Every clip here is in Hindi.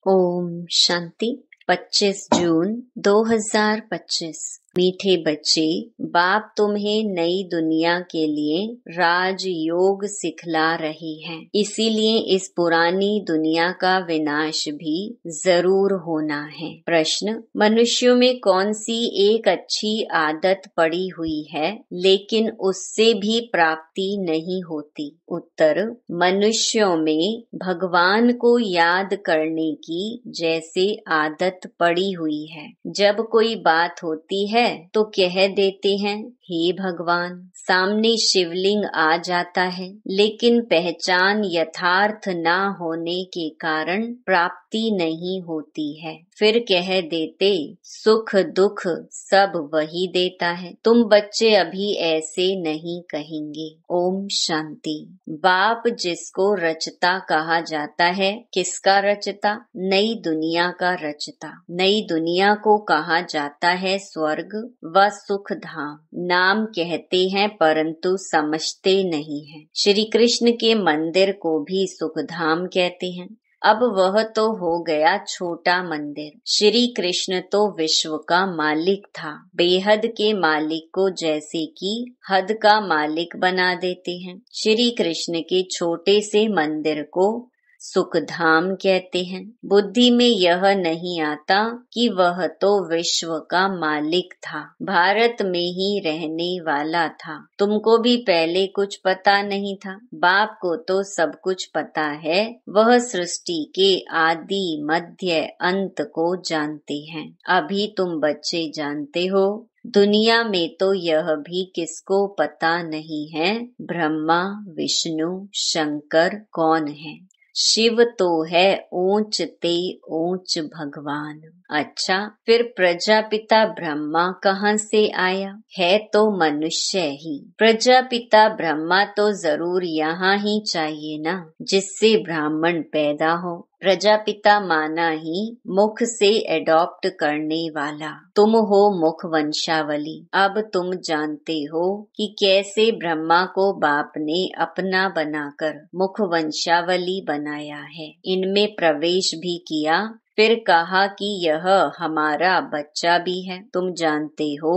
ओम शांति। 25 जून 2025। मीठे बच्चे, बाप तुम्हें नई दुनिया के लिए राजयोग सिखला रहे हैं, इसीलिए इस पुरानी दुनिया का विनाश भी जरूर होना है। प्रश्न: मनुष्यों में कौन सी एक अच्छी आदत पड़ी हुई है लेकिन उससे भी प्राप्ति नहीं होती? उत्तर: मनुष्यों में भगवान को याद करने की जैसे आदत पड़ी हुई है। जब कोई बात होती है तो कह देते हैं, हे भगवान। सामने शिवलिंग आ जाता है, लेकिन पहचान यथार्थ ना होने के कारण प्राप्ति नहीं होती है। फिर कह देते, सुख दुख सब वही देता है। तुम बच्चे अभी ऐसे नहीं कहेंगे। ओम शांति। बाप जिसको रचता कहा जाता है, किसका रचता? नई दुनिया का रचता। नई दुनिया को कहा जाता है स्वर्ग व सुख धाम। नाम कहते हैं परंतु समझते नहीं हैं। श्री कृष्ण के मंदिर को भी सुख धाम कहते हैं। अब वह तो हो गया छोटा मंदिर। श्री कृष्ण तो विश्व का मालिक था। बेहद के मालिक को जैसे कि हद का मालिक बना देते हैं। श्री कृष्ण के छोटे से मंदिर को सुखधाम कहते हैं। बुद्धि में यह नहीं आता कि वह तो विश्व का मालिक था, भारत में ही रहने वाला था। तुमको भी पहले कुछ पता नहीं था। बाप को तो सब कुछ पता है। वह सृष्टि के आदि मध्य अंत को जानते हैं। अभी तुम बच्चे जानते हो। दुनिया में तो यह भी किसको पता नहीं है, ब्रह्मा विष्णु शंकर कौन है। शिव तो है ऊंच ते ऊंच भगवान। अच्छा, फिर प्रजापिता ब्रह्मा कहाँ से आया? है तो मनुष्य ही। प्रजापिता ब्रह्मा तो जरूर यहाँ ही चाहिए ना, जिससे ब्राह्मण पैदा हो। प्रजापिता माना ही मुख से एडॉप्ट करने वाला। तुम हो मुख वंशावली। अब तुम जानते हो कि कैसे ब्रह्मा को बाप ने अपना बनाकर मुख वंशावली बनाया है। इनमें प्रवेश भी किया, फिर कहा कि यह हमारा बच्चा भी है। तुम जानते हो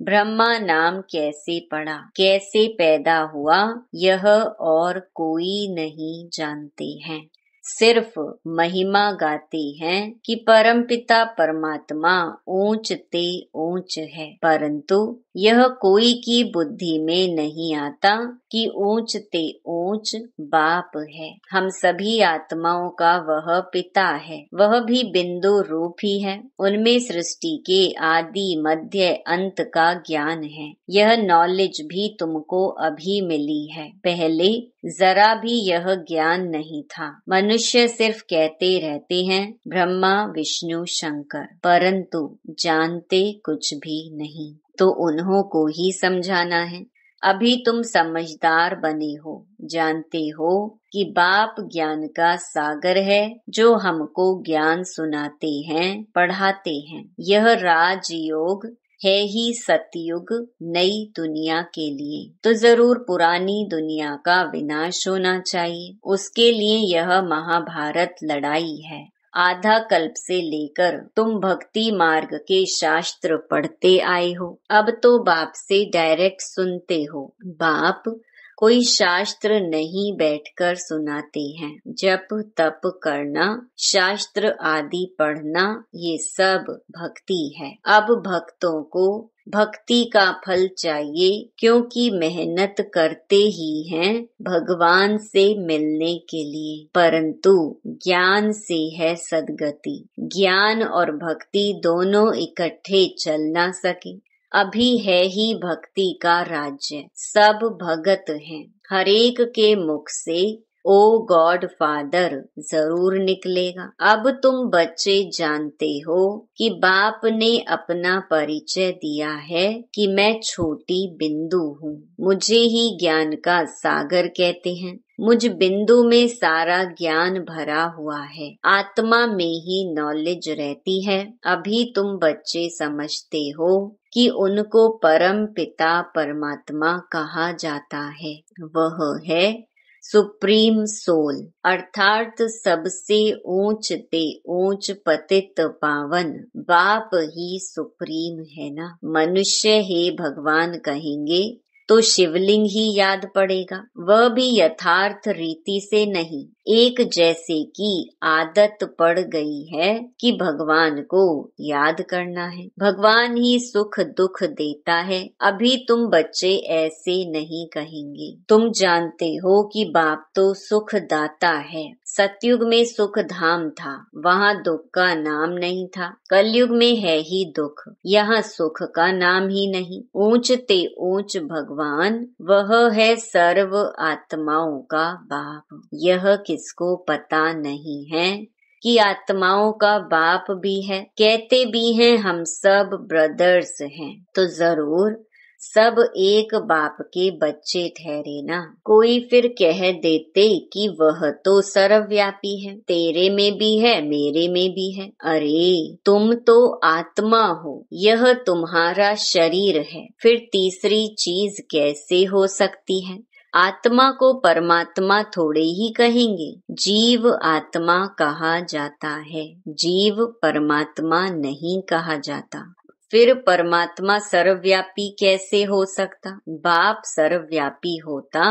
ब्रह्मा नाम कैसे पड़ा, कैसे पैदा हुआ, यह और कोई नहीं जानते हैं। सिर्फ महिमा गाते हैं कि परमपिता परमात्मा ऊंच ते ऊंच है, परंतु यह कोई की बुद्धि में नहीं आता कि ऊंच ते ऊंच बाप है। हम सभी आत्माओं का वह पिता है। वह भी बिंदु रूप ही है। उनमें सृष्टि के आदि मध्य अंत का ज्ञान है। यह नॉलेज भी तुमको अभी मिली है। पहले जरा भी यह ज्ञान नहीं था। मनुष्य सिर्फ कहते रहते हैं ब्रह्मा विष्णु शंकर, परंतु जानते कुछ भी नहीं। तो उन्हों को ही समझाना है। अभी तुम समझदार बने हो, जानते हो कि बाप ज्ञान का सागर है, जो हमको ज्ञान सुनाते हैं, पढ़ाते हैं। यह राजयोग है ही सतयुग नई दुनिया के लिए। तो जरूर पुरानी दुनिया का विनाश होना चाहिए। उसके लिए यह महाभारत लड़ाई है। आधा कल्प से लेकर तुम भक्ति मार्ग के शास्त्र पढ़ते आए हो। अब तो बाप से डायरेक्ट सुनते हो। बाप कोई शास्त्र नहीं बैठकर सुनाते हैं। जप तप करना, शास्त्र आदि पढ़ना, ये सब भक्ति है। अब भक्तों को भक्ति का फल चाहिए, क्योंकि मेहनत करते ही हैं भगवान से मिलने के लिए, परंतु ज्ञान से है सद्गति। ज्ञान और भक्ति दोनों इकट्ठे चल ना सके। अभी है ही भक्ति का राज्य। सब भगत हैं। हरेक के मुख से ओ गॉड फादर जरूर निकलेगा। अब तुम बच्चे जानते हो कि बाप ने अपना परिचय दिया है कि मैं छोटी बिंदु हूँ। मुझे ही ज्ञान का सागर कहते हैं। मुझ बिंदु में सारा ज्ञान भरा हुआ है। आत्मा में ही नॉलेज रहती है। अभी तुम बच्चे समझते हो कि उनको परम पिता परमात्मा कहा जाता है। वह है सुप्रीम सोल अर्थात सबसे ऊंच ते ऊंच पतित पावन बाप ही सुप्रीम है ना। मनुष्य हे भगवान कहेंगे तो शिवलिंग ही याद पड़ेगा, वह भी यथार्थ रीति से नहीं, एक जैसे की आदत पड़ गई है कि भगवान को याद करना है। भगवान ही सुख दुख देता है। अभी तुम बच्चे ऐसे नहीं कहेंगे। तुम जानते हो कि बाप तो सुख दाता है। सतयुग में सुख धाम था, वहाँ दुख का नाम नहीं था। कलयुग में है ही दुख, यहाँ सुख का नाम ही नहीं। ऊंच ते ऊंच भगवान वह है सर्व आत्माओं का बाप। यह किसको पता नहीं है कि आत्माओं का बाप भी है। कहते भी हैं हम सब ब्रदर्स हैं, तो जरूर सब एक बाप के बच्चे ठहरे ना। कोई फिर कह देते कि वह तो सर्वव्यापी है, तेरे में भी है मेरे में भी है। अरे तुम तो आत्मा हो, यह तुम्हारा शरीर है, फिर तीसरी चीज कैसे हो सकती है। आत्मा को परमात्मा थोड़े ही कहेंगे। जीव आत्मा कहा जाता है, जीव परमात्मा नहीं कहा जाता। फिर परमात्मा सर्वव्यापी कैसे हो सकता। बाप सर्वव्यापी होता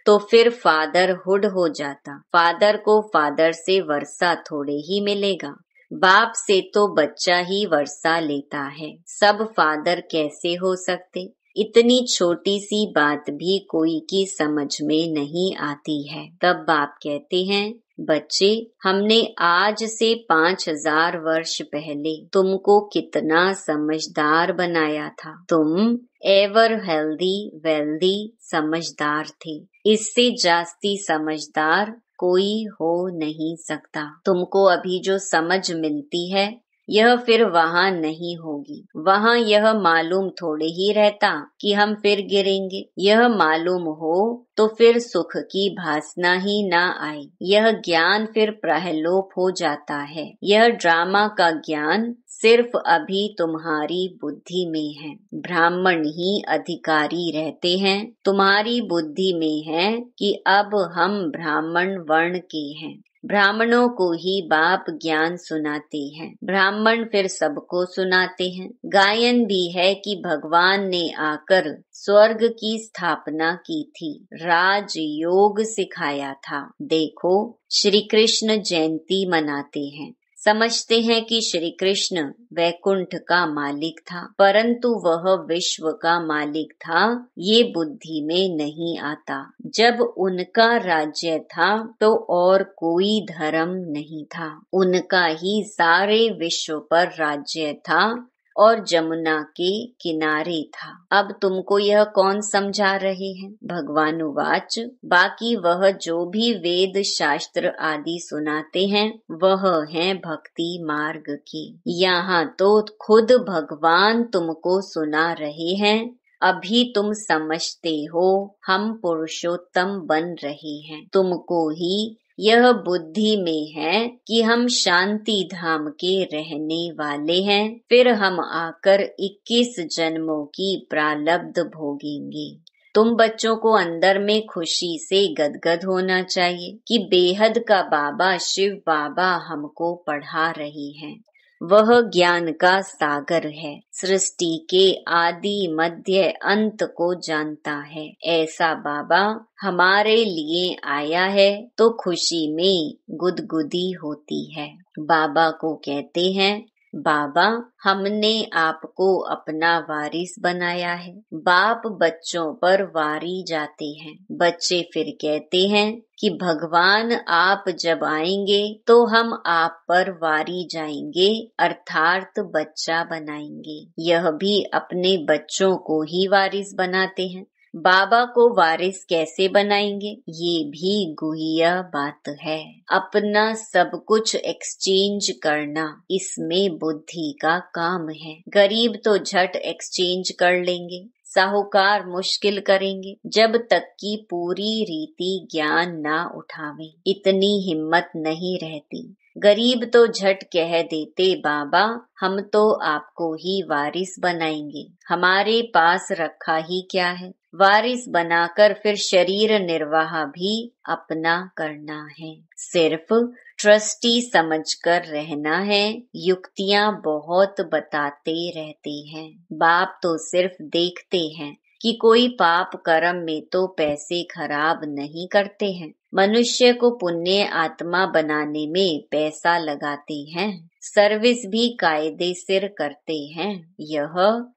तो फिर फादरहुड हो जाता। फादर को फादर से वर्षा थोड़े ही मिलेगा, बाप से तो बच्चा ही वर्षा लेता है। सब फादर कैसे हो सकते। इतनी छोटी सी बात भी कोई की समझ में नहीं आती है। तब बाप कहते हैं, बच्चे हमने आज से 5000 वर्ष पहले तुमको कितना समझदार बनाया था। तुम एवर हेल्दी वेल्दी समझदार थे। इससे जास्ती समझदार कोई हो नहीं सकता। तुमको अभी जो समझ मिलती है यह फिर वहाँ नहीं होगी। वहाँ यह मालूम थोड़े ही रहता कि हम फिर गिरेंगे। यह मालूम हो तो फिर सुख की भासना ही ना आए। यह ज्ञान फिर प्रहलोप हो जाता है। यह ड्रामा का ज्ञान सिर्फ अभी तुम्हारी बुद्धि में है। ब्राह्मण ही अधिकारी रहते हैं। तुम्हारी बुद्धि में है कि अब हम ब्राह्मण वर्ण के हैं। ब्राह्मणों को ही बाप ज्ञान सुनाते हैं। ब्राह्मण फिर सबको सुनाते हैं। गायन भी है कि भगवान ने आकर स्वर्ग की स्थापना की थी, राज योग सिखाया था। देखो श्री कृष्ण जयंती मनाते हैं, समझते हैं कि श्री कृष्ण वैकुंठ का मालिक था, परंतु वह विश्व का मालिक था, ये बुद्धि में नहीं आता। जब उनका राज्य था तो और कोई धर्म नहीं था, उनका ही सारे विश्व पर राज्य था और जमुना के किनारे था। अब तुमको यह कौन समझा रहे हैं। भगवान उवाच, बाकी वह जो भी वेद शास्त्र आदि सुनाते हैं वह हैं भक्ति मार्ग के। यहाँ तो खुद भगवान तुमको सुना रहे हैं। अभी तुम समझते हो हम पुरुषोत्तम बन रहे हैं। तुमको ही यह बुद्धि में है कि हम शांति धाम के रहने वाले हैं, फिर हम आकर 21 जन्मों की प्रारब्ध भोगेंगे। तुम बच्चों को अंदर में खुशी से गदगद होना चाहिए कि बेहद का बाबा शिव बाबा हमको पढ़ा रहे हैं। वह ज्ञान का सागर है, सृष्टि के आदि मध्य अंत को जानता है। ऐसा बाबा हमारे लिए आया है तो खुशी में गुदगुदी होती है। बाबा को कहते हैं, बाबा हमने आपको अपना वारिस बनाया है। बाप बच्चों पर वारी जाते हैं। बच्चे फिर कहते हैं कि भगवान आप जब आएंगे तो हम आप पर वारी जाएंगे, अर्थात बच्चा बनाएंगे। यह भी अपने बच्चों को ही वारिस बनाते हैं। बाबा को वारिस कैसे बनाएंगे, ये भी गुह्य बात है। अपना सब कुछ एक्सचेंज करना, इसमें बुद्धि का काम है। गरीब तो झट एक्सचेंज कर लेंगे, साहूकार मुश्किल करेंगे, जब तक कि पूरी रीति ज्ञान ना उठावे। इतनी हिम्मत नहीं रहती। गरीब तो झट कह देते, बाबा हम तो आपको ही वारिस बनाएंगे, हमारे पास रखा ही क्या है। वारिस बनाकर फिर शरीर निर्वाह भी अपना करना है। सिर्फ ट्रस्टी समझकर रहना है। युक्तियां बहुत बताते रहते हैं। बाप तो सिर्फ देखते हैं कि कोई पाप कर्म में तो पैसे खराब नहीं करते हैं। मनुष्य को पुण्य आत्मा बनाने में पैसा लगाते हैं। सर्विस भी कायदे सिर करते हैं। यह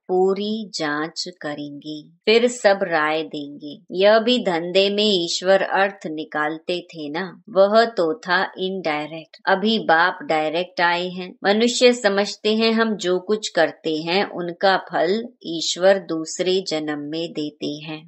पूरी जांच करेंगे, फिर सब राय देंगे। यह भी धंधे में ईश्वर अर्थ निकालते थे ना, वह तो था इनडायरेक्ट। अभी बाप डायरेक्ट आए हैं। मनुष्य समझते हैं हम जो कुछ करते हैं उनका फल ईश्वर दूसरे जन्म में देते हैं।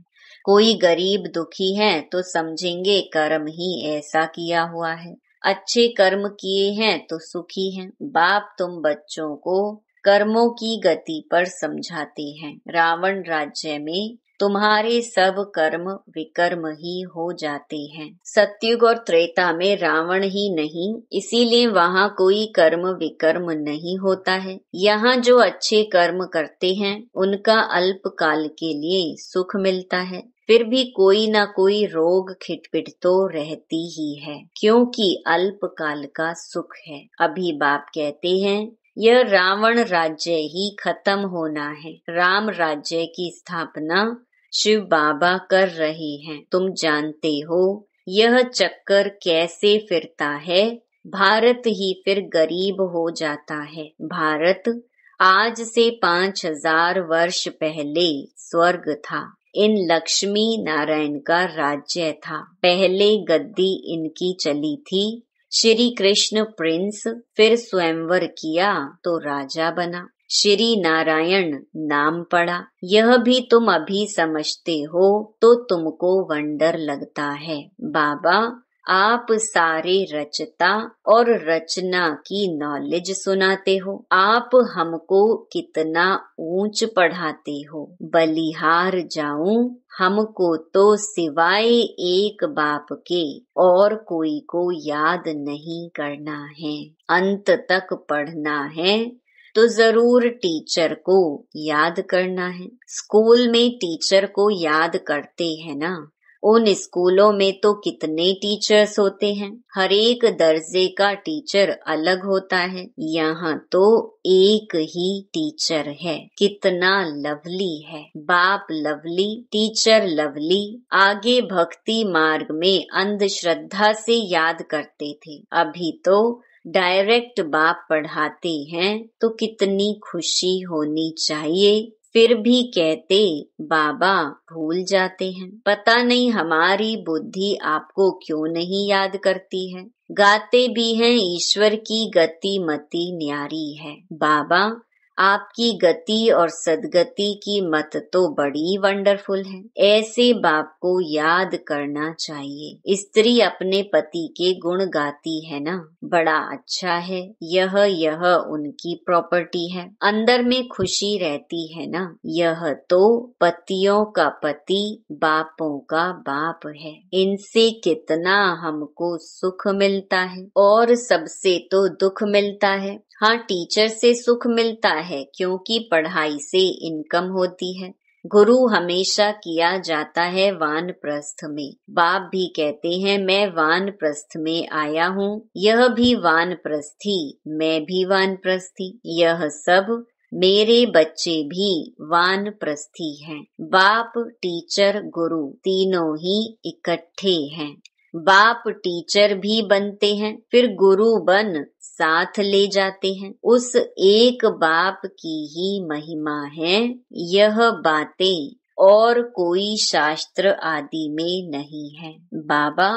कोई गरीब दुखी है तो समझेंगे कर्म ही ऐसा किया हुआ है। अच्छे कर्म किए हैं तो सुखी हैं। बाप तुम बच्चों को कर्मों की गति पर समझाते हैं। रावण राज्य में तुम्हारे सब कर्म विकर्म ही हो जाते हैं। सतयुग और त्रेता में रावण ही नहीं, इसीलिए वहाँ कोई कर्म विकर्म नहीं होता है। यहाँ जो अच्छे कर्म करते हैं उनका अल्प काल के लिए सुख मिलता है, फिर भी कोई ना कोई रोग खिटपिट तो रहती ही है, क्योंकि अल्प काल का सुख है। अभी बाप कहते हैं यह रावण राज्य ही खत्म होना है। राम राज्य की स्थापना शिव बाबा कर रहे हैं। तुम जानते हो यह चक्कर कैसे फिरता है। भारत ही फिर गरीब हो जाता है। भारत आज से 5000 वर्ष पहले स्वर्ग था। इन लक्ष्मी नारायण का राज्य था। पहले गद्दी इनकी चली थी। श्री कृष्ण प्रिंस, फिर स्वयंवर किया तो राजा बना। श्री नारायण नाम पड़ा। यह भी तुम अभी समझते हो तो तुमको वंडर लगता है। बाबा आप सारे रचता और रचना की नॉलेज सुनाते हो। आप हमको कितना ऊंच पढ़ाते हो। बलिहार जाऊं हमको तो सिवाय एक बाप के और कोई को याद नहीं करना है। अंत तक पढ़ना है तो जरूर टीचर को याद करना है। स्कूल में टीचर को याद करते हैं ना। उन स्कूलों में तो कितने टीचर्स होते हैं। हर एक दर्जे का टीचर अलग होता है। यहाँ तो एक ही टीचर है। कितना लवली है। बाप लवली, टीचर लवली। आगे भक्ति मार्ग में अंधश्रद्धा से याद करते थे, अभी तो डायरेक्ट बाप पढ़ाते हैं तो कितनी खुशी होनी चाहिए। फिर भी कहते बाबा भूल जाते हैं। पता नहीं हमारी बुद्धि आपको क्यों नहीं याद करती है। गाते भी हैं ईश्वर की गति मति न्यारी है। बाबा आपकी गति और सदगति की मत तो बड़ी वंडरफुल है। ऐसे बाप को याद करना चाहिए। स्त्री अपने पति के गुण गाती है ना, बड़ा अच्छा है। यह उनकी प्रॉपर्टी है। अंदर में खुशी रहती है ना। यह तो पतियों का पति बापों का बाप है। इनसे कितना हमको सुख मिलता है और सबसे तो दुख मिलता है। हाँ, टीचर से सुख मिलता है क्योंकि पढ़ाई से इनकम होती है। गुरु हमेशा किया जाता है वानप्रस्थ में। बाप भी कहते हैं मैं वानप्रस्थ में आया हूँ। यह भी वानप्रस्थी, मैं भी वानप्रस्थी। यह सब मेरे बच्चे भी वानप्रस्थी हैं। बाप टीचर गुरु तीनों ही इकट्ठे हैं। बाप टीचर भी बनते हैं, फिर गुरु बन साथ ले जाते हैं। उस एक बाप की ही महिमा है यह बातें, और कोई शास्त्र आदि में नहीं है। बाबा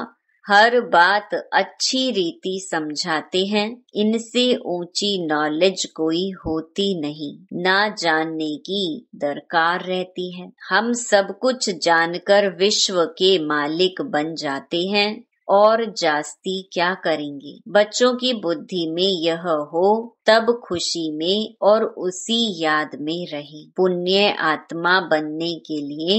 हर बात अच्छी रीति समझाते हैं। इनसे ऊंची नॉलेज कोई होती नहीं। ना जानने की दरकार रहती है। हम सब कुछ जानकर विश्व के मालिक बन जाते हैं और जास्ती क्या करेंगे। बच्चों की बुद्धि में यह हो तब खुशी में और उसी याद में रहे। पुण्य आत्मा बनने के लिए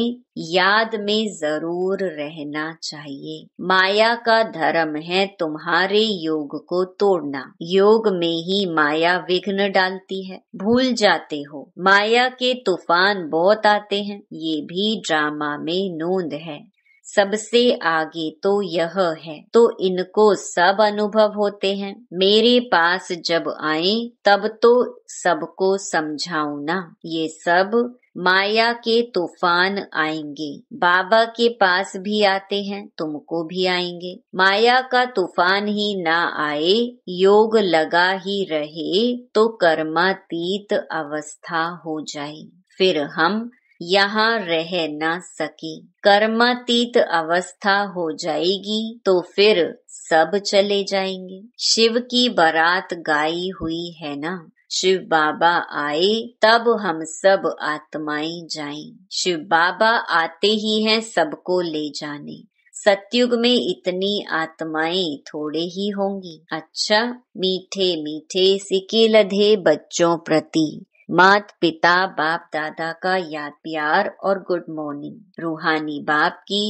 याद में जरूर रहना चाहिए। माया का धर्म है तुम्हारे योग को तोड़ना। योग में ही माया विघ्न डालती है। भूल जाते हो माया के तूफान बहुत आते हैं, ये भी ड्रामा में नोंद है। सबसे आगे तो यह है, तो इनको सब अनुभव होते हैं। मेरे पास जब आए तब तो सबको समझाऊं ना। ये सब माया के तूफान आएंगे। बाबा के पास भी आते हैं, तुमको भी आएंगे। माया का तूफान ही ना आए, योग लगा ही रहे तो कर्मातीत अवस्था हो जाए, फिर हम यहाँ रह ना सके। कर्मातीत अवस्था हो जाएगी तो फिर सब चले जाएंगे। शिव की बारात गाई हुई है ना। शिव बाबा आए तब हम सब आत्माएं जाएं। शिव बाबा आते ही हैं सबको ले जाने। सतयुग में इतनी आत्माएं थोड़े ही होंगी। अच्छा, मीठे मीठे सिके लधे बच्चों प्रति मात पिता बाप दादा का याद प्यार और गुड मॉर्निंग। रूहानी बाप की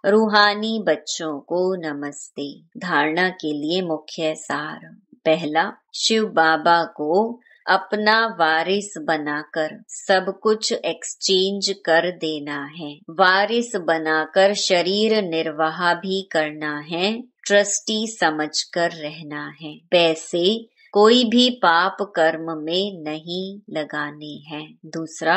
रूहानी बच्चों को नमस्ते। धारणा के लिए मुख्य सार। पहला, शिव बाबा को अपना वारिस बनाकर सब कुछ एक्सचेंज कर देना है। वारिस बनाकर शरीर निर्वाह भी करना है, ट्रस्टी समझकर रहना है। पैसे कोई भी पाप कर्म में नहीं लगाने हैं। दूसरा,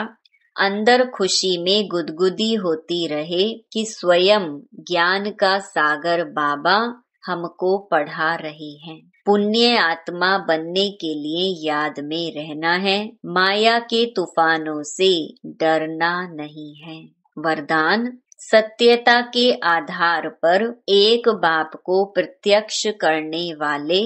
अंदर खुशी में गुदगुदी होती रहे कि स्वयं ज्ञान का सागर बाबा हमको पढ़ा रहे हैं। पुण्य आत्मा बनने के लिए याद में रहना है। माया के तूफानों से डरना नहीं है। वरदान, सत्यता के आधार पर एक बाप को प्रत्यक्ष करने वाले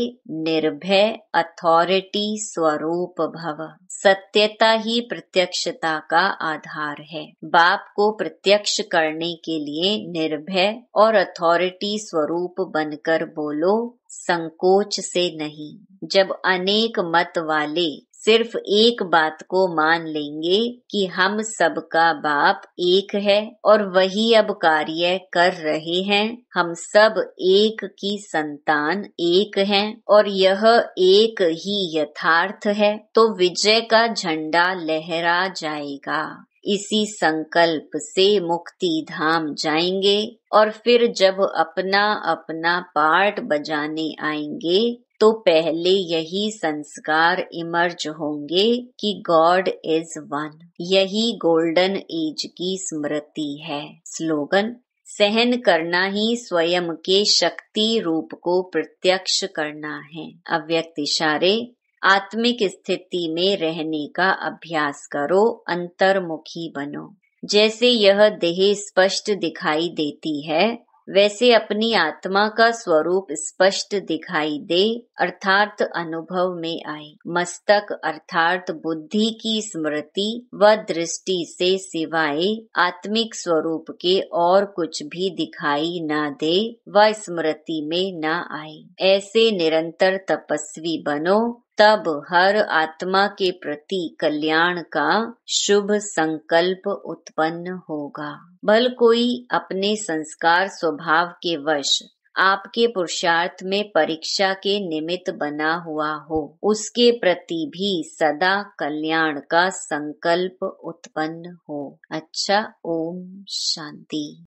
निर्भय अथॉरिटी स्वरूप भव। सत्यता ही प्रत्यक्षता का आधार है। बाप को प्रत्यक्ष करने के लिए निर्भय और अथॉरिटी स्वरूप बनकर बोलो, संकोच से नहीं। जब अनेक मत वाले सिर्फ एक बात को मान लेंगे कि हम सबका बाप एक है और वही अब कार्य कर रहे हैं, हम सब एक की संतान एक हैं और यह एक ही यथार्थ है, तो विजय का झंडा लहरा जाएगा। इसी संकल्प से मुक्ति धाम जाएंगे और फिर जब अपना अपना पार्ट बजाने आएंगे तो पहले यही संस्कार इमर्ज होंगे कि गॉड इज वन। यही गोल्डन एज की स्मृति है। स्लोगन, सहन करना ही स्वयं के शक्ति रूप को प्रत्यक्ष करना है। अव्यक्त इशारे, आत्मिक स्थिति में रहने का अभ्यास करो, अंतर्मुखी बनो। जैसे यह देह स्पष्ट दिखाई देती है, वैसे अपनी आत्मा का स्वरूप स्पष्ट दिखाई दे, अर्थात अनुभव में आए। मस्तक अर्थात बुद्धि की स्मृति व दृष्टि से सिवाय आत्मिक स्वरूप के और कुछ भी दिखाई न दे व स्मृति में न आए। ऐसे निरंतर तपस्वी बनो, तब हर आत्मा के प्रति कल्याण का शुभ संकल्प उत्पन्न होगा। भल कोई अपने संस्कार स्वभाव के वश आपके पुरुषार्थ में परीक्षा के निमित्त बना हुआ हो, उसके प्रति भी सदा कल्याण का संकल्प उत्पन्न हो। अच्छा, ओम शांति।